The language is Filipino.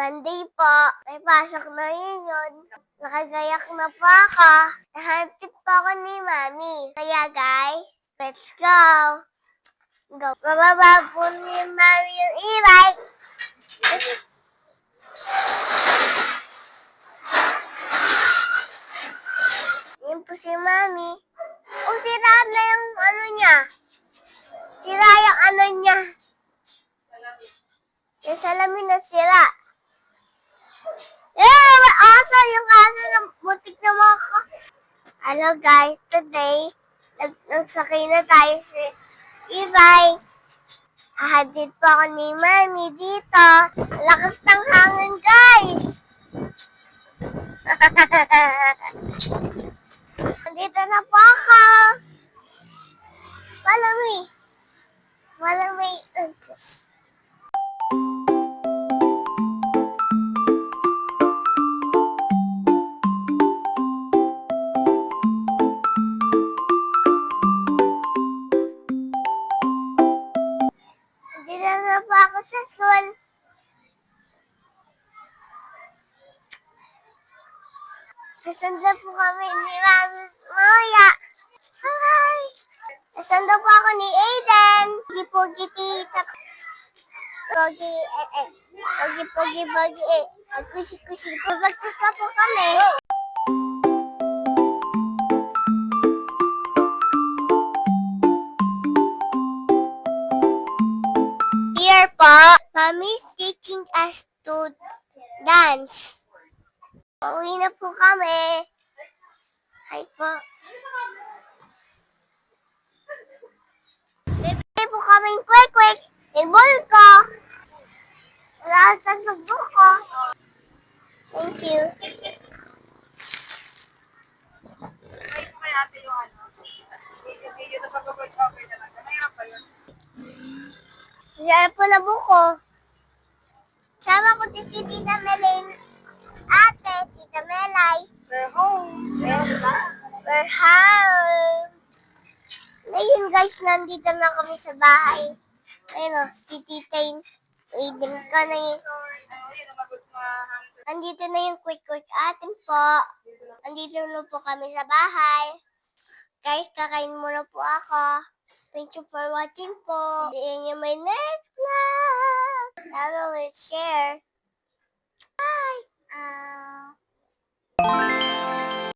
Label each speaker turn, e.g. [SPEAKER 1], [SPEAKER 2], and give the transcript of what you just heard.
[SPEAKER 1] Monday po. May pasok na yun. Nakagayak na po ako. Nahantik po ako ni Mami. Kaya guys, let's go. Go. Bababa po ni Mami yung e-bike. Yan po si Mami. Oh, sira na yung ano niya. Sira yung ano niya. Yung salamin na sira. Aso! Yung aso na butik na maka. Hello guys, today, nagsakay na tayo sa e-bike. Hahatid po ako ni Mami dito. Lakas ng hangin guys. Nandito na po ako. Follow me. Follow me. Nandito na po ako sa school. Nasundan po kami ni Mami Maya. Hi! Nasundan po ako ni Aiden. Pogi-pogi tita. Pogi, Pogi-pogi, Kushi-kushi. Pabagtas na po kami. Here po, Mommy's teaching us to dance. Pauwi na po kami. Hi po. Bibili po kaming quick-quick. May ball ko. Wala sa subo ko. Thank you.
[SPEAKER 2] Ay, po kaya ate yung ano. Video na sa pag-cover na lang. Mayroon pa yun.
[SPEAKER 1] Yan po na buko. Sama ko din si Tita Melaine. Ate, Tita Melay.
[SPEAKER 2] We're home.
[SPEAKER 1] We're home. Ngayon guys, nandito na kami sa bahay. Ayun o, si Tita Aiden ka na yun. Nandito na yung quick-quick atin po. Nandito na po kami sa bahay. Guys, kakain muna po ako. Thank you for watching po. See you in my next vlog. Follow and share. Bye.